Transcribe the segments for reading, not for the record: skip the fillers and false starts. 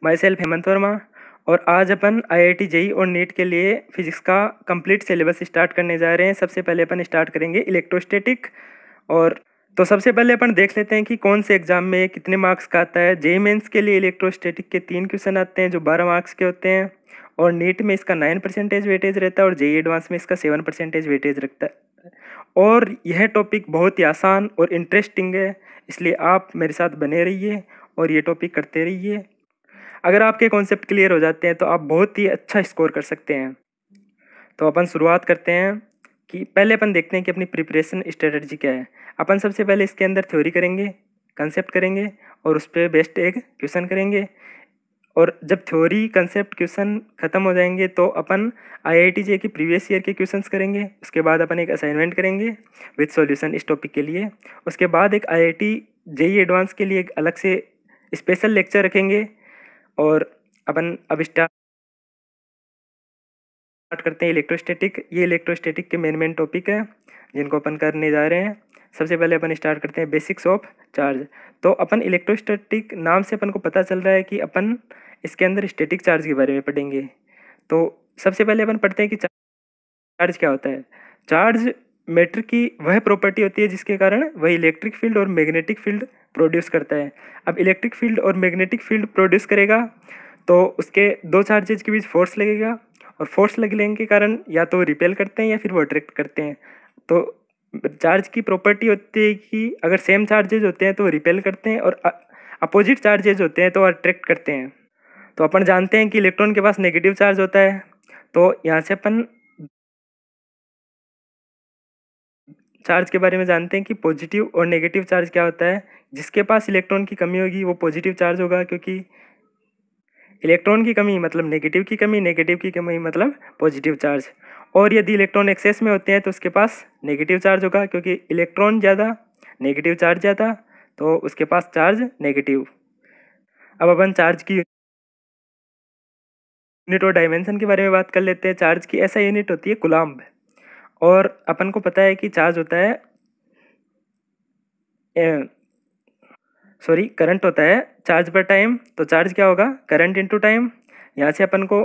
My self Hemant Verma और आज अपन IIT JEE और नीट के लिए फिजिक्स का कंप्लीट सिलेबस स्टार्ट करने जा रहे हैं। सबसे पहले अपन स्टार्ट करेंगे इलेक्ट्रोस्टैटिक। और तो सबसे पहले अपन देख लेते हैं कि कौन से एग्जाम में कितने मार्क्स का आता है। JEE मेंस के लिए इलेक्ट्रोस्टैटिक के 3 क्वेश्चन आते हैं जो 12 मार्क्स के होते हैं, और नीट में इसका 9% वेटेज रहता है, और JEE एडवांस में इसका 7% वेटेज रखता है। और यह टॉपिक बहुत ही आसान और इंटरेस्टिंग है, इसलिए आप मेरे साथ बने रहिए और ये टॉपिक करते रहिए। अगर आपके कॉन्सेप्ट क्लियर हो जाते हैं तो आप बहुत ही अच्छा स्कोर कर सकते हैं। तो अपन शुरुआत करते हैं कि पहले अपन देखते हैं कि अपनी प्रिपरेशन स्ट्रेटजी क्या है। अपन सबसे पहले इसके अंदर थ्योरी करेंगे, कंसेप्ट करेंगे और उस पर बेस्ड एक क्वेश्चन करेंगे। और जब थ्योरी कंसेप्ट क्वेश्चन खत्म हो जाएंगे तो अपन IIT JEE के प्रीवियस ईयर के क्वेश्चंस करेंगे। उसके बाद अपन एक असाइनमेंट करेंगे विद सॉल्यूशन इस टॉपिक के लिए। उसके बाद एक IIT JEE एडवांस के लिए एक अलग से स्पेशल लेक्चर रखेंगे। और अपन अब स्टार्ट करते हैं इलेक्ट्रोस्टैटिक। ये इलेक्ट्रोस्टैटिक के मेन टॉपिक है जिनको अपन करने जा रहे हैं। सबसे पहले अपन स्टार्ट करते हैं बेसिक्स ऑफ चार्ज। तो अपन इलेक्ट्रोस्टैटिक नाम से अपन को पता चल रहा है कि अपन इसके अंदर स्टैटिक चार्ज के बारे में पढ़ेंगे। तो सबसे पहले अपन पढ़ते हैं कि चार्ज क्या होता है। चार्ज मैटर की वह प्रॉपर्टी होती है जिसके कारण वह इलेक्ट्रिक फील्ड और मैग्नेटिक फील्ड प्रोड्यूस करता है। अब इलेक्ट्रिक फील्ड और मैग्नेटिक फील्ड प्रोड्यूस करेगा तो उसके दो चार्जेज के बीच फोर्स लगेगा, और फोर्स लगने के कारण या तो रिपेल करते हैं या फिर वो अट्रैक्ट करते हैं। तो चार्ज की प्रॉपर्टी होती है कि अगर सेम चार्जेज होते हैं तो रिपेल करते हैं, और अपोजिट चार्जेज होते हैं तो अट्रैक्ट करते हैं। तो अपन जानते हैं कि इलेक्ट्रॉन के पास नेगेटिव चार्ज होता है। तो यहाँ से अपन चार्ज के बारे में जानते हैं कि पॉजिटिव और नेगेटिव चार्ज क्या होता है। जिसके पास इलेक्ट्रॉन की कमी होगी वो पॉजिटिव चार्ज होगा, क्योंकि इलेक्ट्रॉन की कमी मतलब नेगेटिव की कमी, नेगेटिव की कमी मतलब पॉजिटिव चार्ज। और यदि इलेक्ट्रॉन एक्सेस में होते हैं तो उसके पास नेगेटिव चार्ज होगा, क्योंकि इलेक्ट्रॉन ज़्यादा नेगेटिव चार्ज ज़्यादा, तो उसके पास चार्ज नेगेटिव। अब अपन चार्ज की यूनिट और डायमेंशन के बारे में बात कर लेते हैं। चार्ज की ऐसा यूनिट होती है कूलम्ब, और अपन को पता है कि चार्ज होता है करंट होता है चार्ज पर टाइम। तो चार्ज क्या होगा, करंट इनटू टाइम। यहाँ से अपन को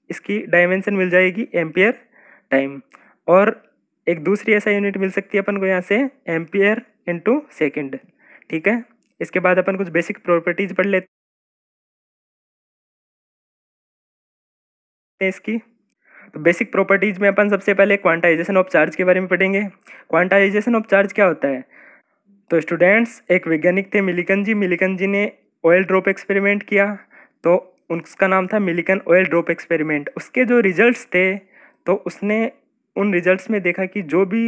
इसकी डायमेंशन मिल जाएगी एम्पियर टाइम। और एक दूसरी ऐसा यूनिट मिल सकती है अपन को यहाँ से एम्पियर इनटू सेकेंड। ठीक है, इसके बाद अपन कुछ बेसिक प्रॉपर्टीज पढ़ लेते हैं इसकी। तो बेसिक प्रॉपर्टीज में अपन सबसे पहले क्वांटाइजेशन ऑफ चार्ज के बारे में पढ़ेंगे। क्वांटाइजेशन ऑफ चार्ज क्या होता है। तो स्टूडेंट्स, एक वैज्ञानिक थे मिलिकन जी ने ऑयल ड्रॉप एक्सपेरिमेंट किया। तो उसका नाम था मिलिकन ऑयल ड्रॉप एक्सपेरिमेंट। उसके जो रिजल्ट्स थे तो उसने उन रिजल्ट्स में देखा कि जो भी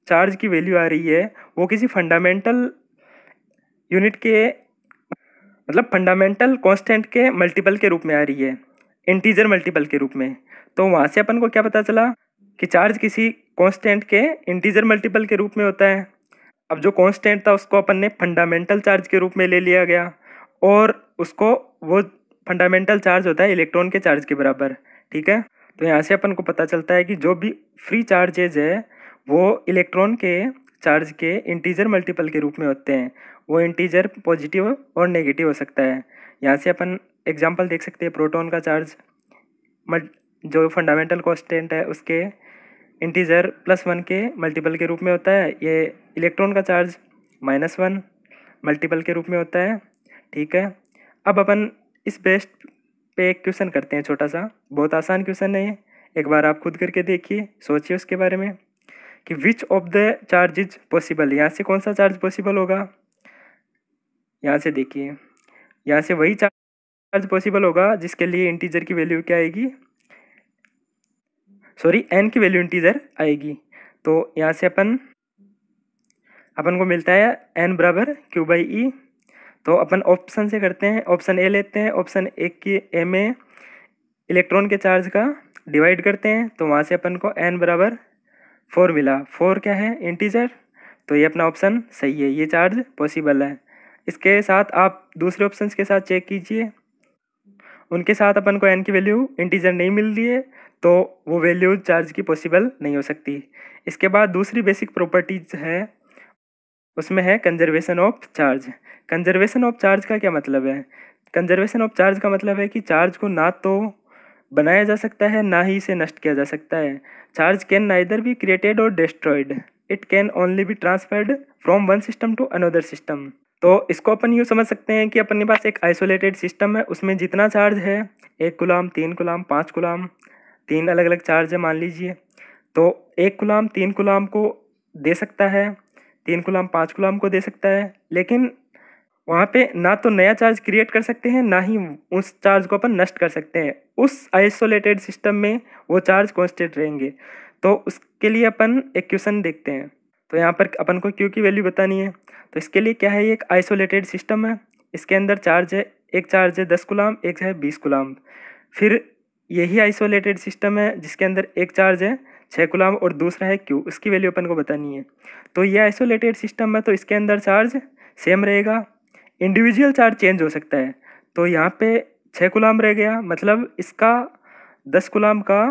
चार्ज की वैल्यू आ रही है वो किसी फंडामेंटल यूनिट के मतलब फंडामेंटल कांस्टेंट के मल्टीपल के रूप में आ रही है, इंटीजर मल्टीपल के रूप में। तो वहाँ से अपन को क्या पता चला कि चार्ज किसी कांस्टेंट के इंटीजर मल्टीपल के रूप में होता है। अब जो कांस्टेंट था उसको अपन ने फंडामेंटल चार्ज के रूप में ले लिया गया, और उसको वो फंडामेंटल चार्ज होता है इलेक्ट्रॉन के चार्ज के बराबर। ठीक है, तो यहाँ से अपन को पता चलता है कि जो भी फ्री चार्जेज है वो इलेक्ट्रॉन के चार्ज के इंटीजर मल्टीपल के रूप में होते हैं। वो इंटीजर पॉजिटिव और नेगेटिव हो सकता है। यहाँ से अपन एग्जांपल देख सकते हैं, प्रोटॉन का चार्ज जो फंडामेंटल कांस्टेंट है उसके इंटीजर +1 के मल्टीपल के रूप में होता है। ये इलेक्ट्रॉन का चार्ज -1 मल्टीपल के रूप में होता है। ठीक है, अब अपन इस बेस पे एक क्वेश्चन करते हैं छोटा सा, बहुत आसान क्वेश्चन है ये। एक बार आप खुद करके देखिए, सोचिए उसके बारे में कि which of the charge is possible. यहाँ से कौन सा चार्ज पॉसिबल होगा। यहाँ से देखिए, यहाँ से वही चार्ज पॉसिबल होगा जिसके लिए इंटीजर की वैल्यू क्या आएगी, n की वैल्यू इंटीजर आएगी। तो यहाँ से अपन को मिलता है n बराबर Q/E। तो अपन ऑप्शन से करते हैं, ऑप्शन ए लेते हैं। ऑप्शन ए की ए में इलेक्ट्रॉन के चार्ज का डिवाइड करते हैं, तो वहाँ से अपन को n बराबर 4 मिला। 4 क्या है, इंटीजर। तो ये अपना ऑप्शन सही है, ये चार्ज पॉसिबल है। इसके साथ आप दूसरे ऑप्शंस के साथ चेक कीजिए, उनके साथ अपन को n की वैल्यू इंटीजर नहीं मिल रही है, तो वो वैल्यू चार्ज की पॉसिबल नहीं हो सकती। इसके बाद दूसरी बेसिक प्रॉपर्टीज है उसमें है conservation of charge. Conservation of charge का क्या मतलब है? कंजर्वेशन ऑफ चार्ज का मतलब है कि चार्ज को ना तो बनाया जा सकता है ना ही इसे नष्ट किया जा सकता है। Charge can neither be created or destroyed, it can only be transferred from one system to another system. तो इसको अपन यूँ समझ सकते हैं कि अपने पास एक आइसोलेटेड सिस्टम है, उसमें जितना चार्ज है 1 कूलम, 3 कूलम, 5 कूलम, 3 अलग अलग चार्ज है मान लीजिए। तो 1 कूलम 3 कूलम को दे सकता है, 3 कूलम 5 कूलम को दे सकता है, लेकिन वहाँ पे ना तो नया चार्ज क्रिएट कर सकते हैं ना ही उस चार्ज को अपन नष्ट कर सकते हैं। उस आइसोलेटेड सिस्टम में वो चार्ज कांस्टेंट रहेंगे। तो उसके लिए अपन एक क्वेश्चन देखते हैं। तो यहाँ पर अपन को क्यू की वैल्यू बतानी है। तो इसके लिए क्या है, ये एक आइसोलेटेड सिस्टम है, इसके अंदर चार्ज है, एक चार्ज है 10 कूलम, एक है 20 कूलम। फिर यही आइसोलेटेड सिस्टम है जिसके अंदर एक चार्ज है 6 कूलम और दूसरा है क्यू, उसकी वैल्यू अपन को बतानी है। तो ये आइसोलेटेड सिस्टम है तो इसके अंदर चार्ज सेम रहेगा, इंडिविजुअल चार्ज चेंज हो सकता है। तो यहाँ पे 6 कूलम रह गया, मतलब इसका 10 कूलम का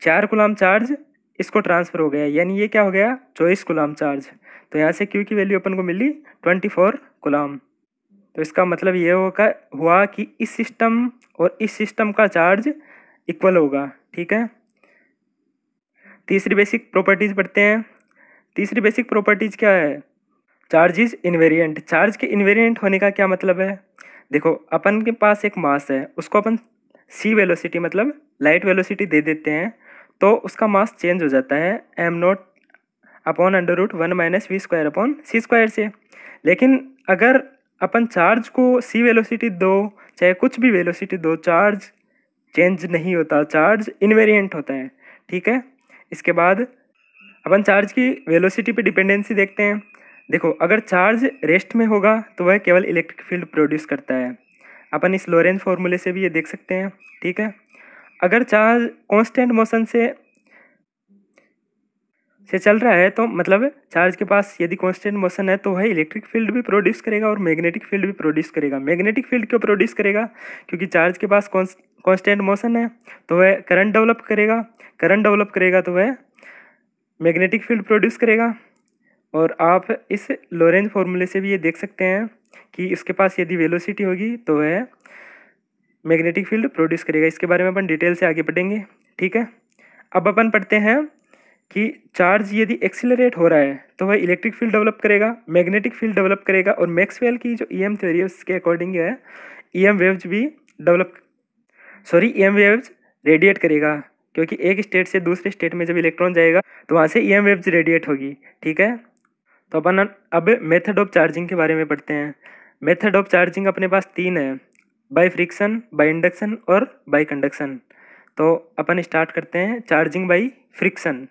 4 कूलम चार्ज इसको ट्रांसफ़र हो गया, यानी ये क्या हो गया 24 कूलम चार्ज। तो यहाँ से क्यू की वैल्यू अपन को मिली 24 कूलम। तो इसका मतलब ये हुआ कि इस सिस्टम और इस सिस्टम का चार्ज इक्वल होगा। ठीक है, तीसरी बेसिक प्रॉपर्टीज़ पढ़ते हैं। तीसरी बेसिक प्रॉपर्टीज़ क्या है? Charge is invariant. चार्ज के इनवेरिएंट होने का क्या मतलब है? देखो, अपन के पास एक मास है, उसको अपन सी वेलोसिटी मतलब लाइट वेलोसिटी दे देते हैं, तो उसका मास चेंज हो जाता है m0 upon √1 - v² upon c² से। लेकिन अगर अपन चार्ज को सी वेलोसिटी दो, चाहे कुछ भी वेलोसिटी दो, चार्ज चेंज नहीं होता, चार्ज इनवेरिएंट होता है। ठीक है, इसके बाद अपन चार्ज की वेलोसिटी पे डिपेंडेंसी देखते हैं। देखो, अगर चार्ज रेस्ट में होगा तो वह केवल इलेक्ट्रिक फील्ड प्रोड्यूस करता है, अपन इस लोरेंज फॉर्मूले से भी ये देख सकते हैं। ठीक है, अगर चार्ज कांस्टेंट मोशन से चल रहा है तो मतलब चार्ज के पास यदि कांस्टेंट मोशन है तो वह इलेक्ट्रिक फील्ड भी प्रोड्यूस करेगा और मैग्नेटिक फील्ड भी प्रोड्यूस करेगा। मैग्नेटिक फील्ड क्यों प्रोड्यूस करेगा? क्योंकि चार्ज के पास कांस्टेंट मोशन है तो वह करंट डेवलप करेगा, करंट डेवलप करेगा तो वह मैग्नेटिक फील्ड प्रोड्यूस करेगा। और आप इस लोरेंज फॉर्मूले से भी ये देख सकते हैं कि इसके पास यदि वेलोसिटी होगी तो वह मैग्नेटिक फील्ड प्रोड्यूस करेगा। इसके बारे में अपन डिटेल से आगे पढ़ेंगे। ठीक है, अब अपन पढ़ते हैं कि चार्ज यदि एक्सिलरेट हो रहा है तो वह इलेक्ट्रिक फील्ड डेवलप करेगा, मैग्नेटिक फील्ड डेवलप करेगा, और मैक्सवेल की जो ईएम थ्योरी है उसके अकॉर्डिंग है ईएम वेव्स भी ईएम वेव्स रेडिएट करेगा, क्योंकि एक स्टेट से दूसरे स्टेट में जब इलेक्ट्रॉन जाएगा तो वहाँ से ईएम वेव्स रेडिएट होगी। ठीक है, तो अपन अब मेथड ऑफ चार्जिंग के बारे में पढ़ते हैं। मेथड ऑफ चार्जिंग अपने पास 3 है, बाय फ्रिक्शन, बाय इंडक्शन और बाय कंडक्शन। तो अपन स्टार्ट करते हैं चार्जिंग बाय फ्रिक्शन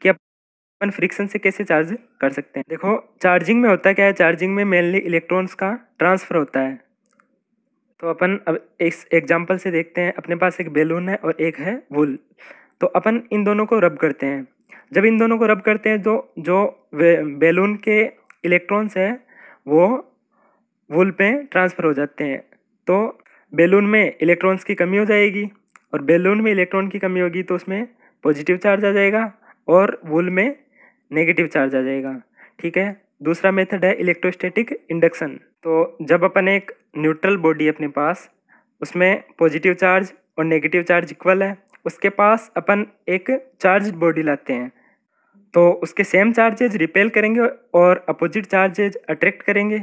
कि अपन फ्रिक्शन से कैसे चार्ज कर सकते हैं। देखो, चार्जिंग में होता क्या है, चार्जिंग में मेनली इलेक्ट्रॉन्स का ट्रांसफ़र होता है। तो अपन अब इस एग्जांपल से देखते हैं। अपने पास एक बैलून है और एक है वुल, तो अपन इन दोनों को रब करते हैं। जब इन दोनों को रब करते हैं तो जो बैलून के इलेक्ट्रॉन्स हैं वो वुल पे ट्रांसफ़र हो जाते हैं। तो बैलून में इलेक्ट्रॉन्स की कमी हो जाएगी, और बैलून में इलेक्ट्रॉन की कमी होगी तो उसमें पॉजिटिव चार्ज आ जाएगा और वुल में नेगेटिव चार्ज आ जाएगा। ठीक है, दूसरा मेथड है इलेक्ट्रोस्टैटिक इंडक्शन। तो जब अपन एक न्यूट्रल बॉडी अपने पास, उसमें पॉजिटिव चार्ज और नेगेटिव चार्ज इक्वल है, उसके पास अपन एक चार्ज बॉडी लाते हैं, तो उसके सेम चार्जेज रिपेल करेंगे और अपोजिट चार्जेज अट्रैक्ट करेंगे,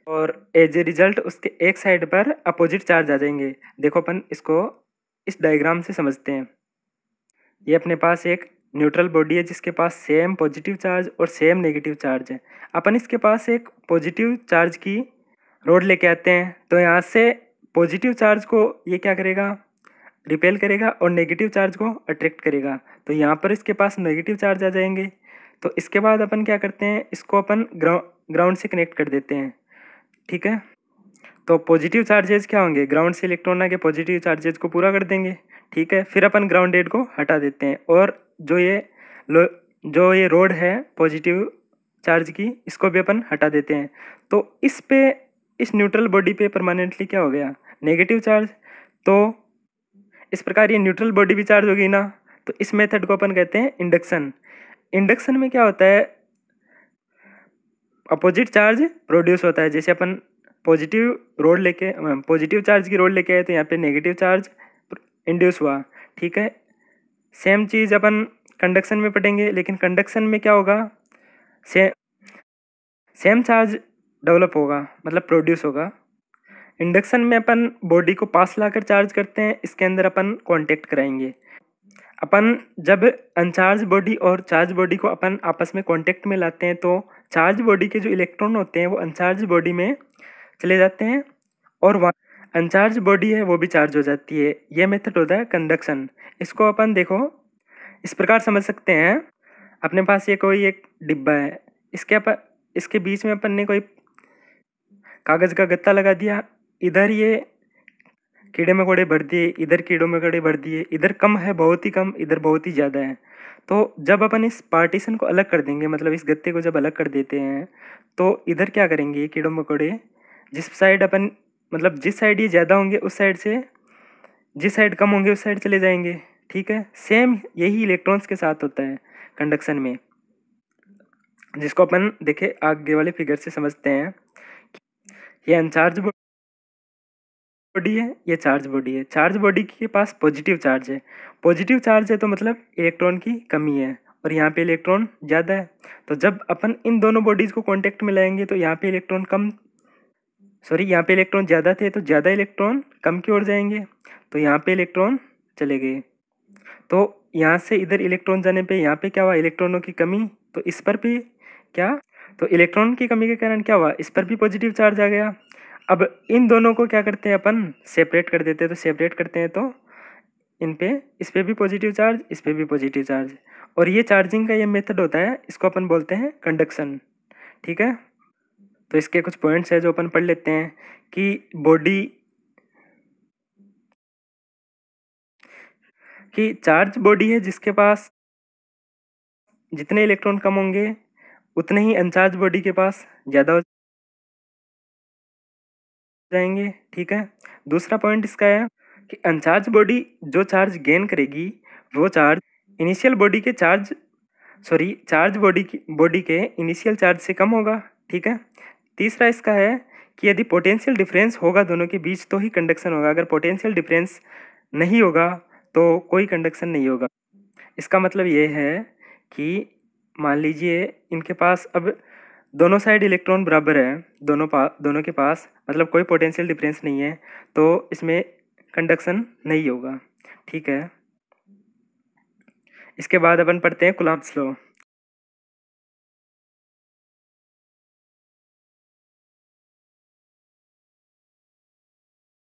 और एज ए रिजल्ट उसके एक साइड पर अपोजिट चार्ज आ जाएंगे। देखो, अपन इसको इस डायग्राम से समझते हैं। ये अपने पास एक न्यूट्रल बॉडी है जिसके पास सेम पॉजिटिव चार्ज और सेम नेगेटिव चार्ज है। अपन इसके पास एक पॉजिटिव चार्ज की रोड लेके आते हैं, तो यहाँ से पॉजिटिव चार्ज को ये क्या करेगा, रिपेल करेगा, और नेगेटिव चार्ज को अट्रैक्ट करेगा। तो यहाँ पर इसके पास नेगेटिव चार्ज आ जाएंगे। तो इसके बाद अपन क्या करते हैं, इसको अपन ग्राउंड से कनेक्ट कर देते हैं। ठीक है, तो पॉजिटिव चार्जेज क्या होंगे, ग्राउंड से इलेक्ट्रॉन आके पॉजिटिव चार्जेज को पूरा कर देंगे। ठीक है, फिर अपन ग्राउंडेड को हटा देते हैं, और जो ये रोड है पॉजिटिव चार्ज की, इसको भी अपन हटा देते हैं। तो इस न्यूट्रल बॉडी पे परमानेंटली क्या हो गया, नेगेटिव चार्ज। तो इस प्रकार ये न्यूट्रल बॉडी भी चार्ज होगी ना, तो इस मेथड को अपन कहते हैं इंडक्शन। इंडक्शन में क्या होता है, अपोजिट चार्ज प्रोड्यूस होता है। जैसे अपन पॉजिटिव चार्ज की रोड लेके आए तो यहाँ पे नेगेटिव चार्ज इंड्यूस हुआ, ठीक है। सेम चीज़ अपन कंडक्शन में पढ़ेंगे, लेकिन कंडक्शन में क्या होगा, सेम चार्ज डेवलप होगा, मतलब प्रोड्यूस होगा। इंडक्शन में अपन बॉडी को पास लाकर चार्ज करते हैं, इसके अंदर अपन कांटेक्ट कराएंगे। अपन जब अनचार्ज बॉडी और चार्ज बॉडी को अपन आपस में कांटेक्ट में लाते हैं तो चार्ज बॉडी के जो इलेक्ट्रॉन होते हैं वो अनचार्ज बॉडी में चले जाते हैं और वहाँ अनचार्ज बॉडी है वो भी चार्ज हो जाती है। ये मेथड होता है कंडक्शन। इसको अपन देखो इस प्रकार समझ सकते हैं, अपने पास ये कोई एक डिब्बा है, इसके बीच में अपन ने कोई कागज़ का गत्ता लगा दिया, इधर ये कीड़े मकोड़े भर दिए, इधर कीड़े मकोड़े भर दिए, इधर कम है बहुत ही कम, इधर बहुत ही ज़्यादा है। तो जब अपन इस पार्टीशन को अलग कर देंगे, मतलब इस गत्ते को जब अलग कर देते हैं तो इधर क्या करेंगे, कीड़े मकोड़े जिस साइड अपन मतलब जिस साइड ये ज़्यादा होंगे उस साइड से, जिस साइड कम होंगे उस साइड चले जाएंगे, ठीक है। सेम यही इलेक्ट्रॉन्स के साथ होता है कंडक्शन में, जिसको अपन देखे आगे वाले फिगर से समझते हैं। ये अनचार्ज बॉडी है, ये चार्ज बॉडी है। चार्ज बॉडी के पास पॉजिटिव चार्ज है, पॉजिटिव चार्ज है तो मतलब इलेक्ट्रॉन की कमी है और यहाँ पे इलेक्ट्रॉन ज़्यादा है। तो जब अपन इन दोनों बॉडीज़ को कांटेक्ट में लाएंगे तो यहाँ पे यहाँ पे इलेक्ट्रॉन ज़्यादा थे तो ज़्यादा इलेक्ट्रॉन कम की ओर जाएंगे, तो यहाँ पे इलेक्ट्रॉन चले गए। तो यहाँ से इधर इलेक्ट्रॉन जाने पे यहाँ पे क्या हुआ, इलेक्ट्रॉनों की कमी। तो इस पर भी क्या, तो इलेक्ट्रॉन की कमी के कारण क्या हुआ, इस पर भी पॉजिटिव चार्ज आ गया। अब इन दोनों को क्या करते हैं अपन, सेपरेट कर देते हैं। तो सेपरेट करते हैं तो इस पे भी पॉजिटिव चार्ज, इस पे भी पॉजिटिव चार्ज, और ये चार्जिंग का ये मेथड होता है, इसको अपन बोलते हैं कंडक्शन, ठीक है। तो इसके कुछ पॉइंट्स है जो अपन पढ़ लेते हैं कि चार्ज बॉडी है जिसके पास जितने इलेक्ट्रॉन कम होंगे उतने ही अनचार्ज बॉडी के पास ज़्यादा हो जाएंगे, ठीक है। दूसरा पॉइंट इसका है कि अनचार्ज बॉडी जो चार्ज गेन करेगी वो चार्ज इनिशियल बॉडी के चार्ज बॉडी के इनिशियल चार्ज से कम होगा, ठीक है। तीसरा इसका है कि यदि पोटेंशियल डिफरेंस होगा दोनों के बीच तो ही कंडक्शन होगा, अगर पोटेंशियल डिफरेंस नहीं होगा तो कोई कंडक्शन नहीं होगा। इसका मतलब ये है कि मान लीजिए इनके पास अब दोनों साइड इलेक्ट्रॉन बराबर है, दोनों के पास मतलब कोई पोटेंशियल डिफरेंस नहीं है, तो इसमें कंडक्शन नहीं होगा, ठीक है। इसके बाद अपन पढ़ते हैं कूलॉम्ब्स लॉ।